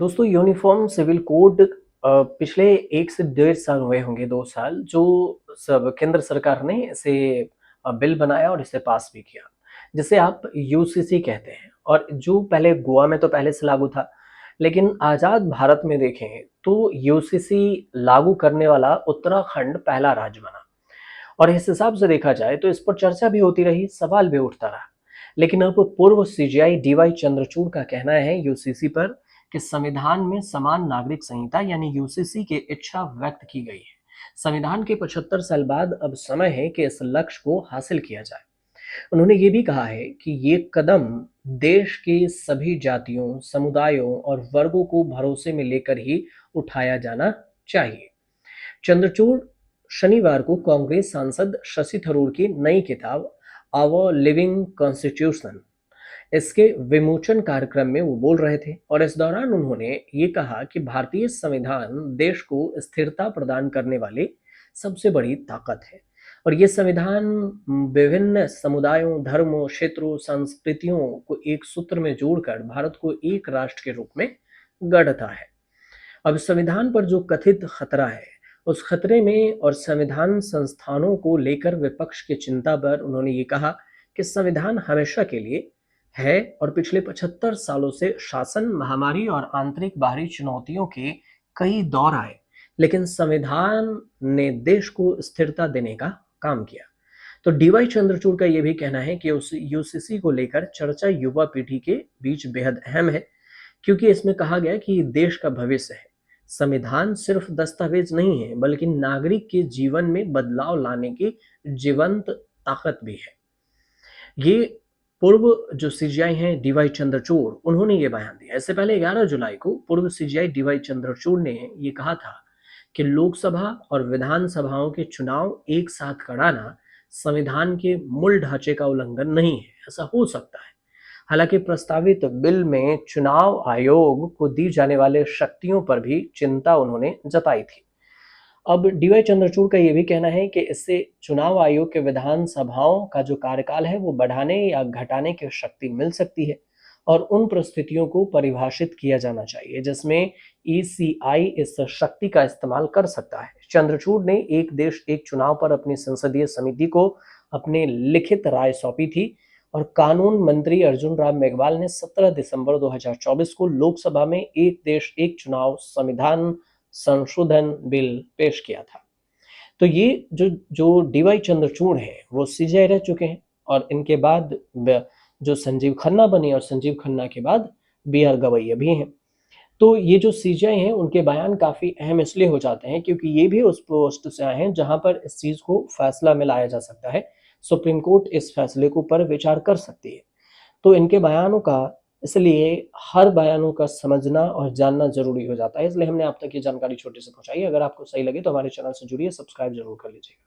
दोस्तों uniform civil code पिछले 1 से डेढ़ साल हुए होंगे, 2 साल, जो सब केंद्र सरकार ने इसे बिल बनाया और इसे पास भी किया, जिसे आप यूसीसी कहते हैं। और जो पहले गोवा में तो पहले से लागू था, लेकिन आज़ाद भारत में देखें तो यूसीसी लागू करने वाला उत्तराखंड पहला राज्य बना। और इस हिसाब से देखा जाए तो इस पर चर्चा भी होती रही, सवाल भी उठता रहा। लेकिन अब पूर्व सीजीआई डीवाई चंद्रचूड़ का कहना है यूसीसी पर कि संविधान में समान नागरिक संहिता यानी यूसीसी की इच्छा व्यक्त की गई है। संविधान के 75 साल बाद अब समय है कि इस लक्ष्य को हासिल किया जाए। उन्होंने ये भी कहा है कि ये कदम देश के सभी जातियों, समुदायों और वर्गों को भरोसे में लेकर ही उठाया जाना चाहिए। चंद्रचूड़ शनिवार को कांग्रेस सांसद शशि थरूर की नई किताब आवर लिविंग कॉन्स्टिट्यूशन इसके विमोचन कार्यक्रम में वो बोल रहे थे। और इस दौरान उन्होंने ये कहा कि भारतीय संविधान देश को स्थिरता प्रदान करने वाली सबसे बड़ी ताकत है और ये संविधान विभिन्न समुदायों, धर्मों, क्षेत्रों, संस्कृतियों को एक सूत्र में जोड़कर भारत को एक राष्ट्र के रूप में गढ़ता है। अब संविधान पर जो कथित खतरा है, उस खतरे में और संविधान संस्थानों को लेकर विपक्ष की चिंता पर उन्होंने ये कहा कि संविधान हमेशा के लिए है और पिछले 75 सालों से शासन, महामारी और आंतरिक बाहरी चुनौतियों के कई दौर आए, लेकिन संविधान ने देश को स्थिरता देने का काम किया। तो डीवाई चंद्रचूड़ का यह भी कहना है कि उस यूसीसी को लेकर चर्चा युवा पीढ़ी के बीच बेहद अहम है, क्योंकि इसमें कहा गया कि ये देश का भविष्य है। संविधान सिर्फ दस्तावेज नहीं है, बल्कि नागरिक के जीवन में बदलाव लाने की जीवंत ताकत भी है। ये पूर्व जो सीजीआई हैं डीवाई चंद्रचूड़, उन्होंने ये बयान दिया। इससे पहले 11 जुलाई को पूर्व सीजीआई डीवाई चंद्रचूड़ ने ये कहा था कि लोकसभा और विधानसभाओं के चुनाव एक साथ कराना संविधान के मूल ढांचे का उल्लंघन नहीं है, ऐसा हो सकता है। हालांकि प्रस्तावित बिल में चुनाव आयोग को दी जाने वाले शक्तियों पर भी चिंता उन्होंने जताई थी। अब डीवाई चंद्रचूड़ का ये भी कहना है कि इससे चुनाव आयोग के विधानसभाओं का जो कार्यकाल है वो बढ़ाने या घटाने की शक्ति मिल सकती है और उन परिस्थितियों को परिभाषित किया जाना चाहिए जिसमें ईसीआई इस शक्ति का इस्तेमाल कर सकता है। चंद्रचूड़ ने एक देश एक चुनाव पर अपनी संसदीय समिति को अपने लिखित राय सौंपी थी और कानून मंत्री अर्जुन राम मेघवाल ने 17 दिसंबर 2024 को लोकसभा में एक देश एक चुनाव संविधान संशोधन बिल पेश किया था। तो ये जो जो डीवाई चंद्रचूड़ हैं वो सीजीआई रह चुके हैं और इनके बाद जो संजीव खन्ना बने और संजीव खन्ना के बाद बी आर गवैया भी हैं। तो ये जो सीजीआई हैं उनके बयान काफ़ी अहम इसलिए हो जाते हैं क्योंकि ये भी उस पोस्ट से आए हैं जहाँ पर इस चीज़ को फैसला में लाया जा सकता है। सुप्रीम कोर्ट इस फैसले को पर विचार कर सकती है। तो इनके बयानों का इसलिए हर बयानों का समझना और जानना ज़रूरी हो जाता है। इसलिए हमने आप तक ये जानकारी छोटे से पहुँचाई है। अगर आपको सही लगे तो हमारे चैनल से जुड़िए, सब्सक्राइब ज़रूर कर लीजिएगा।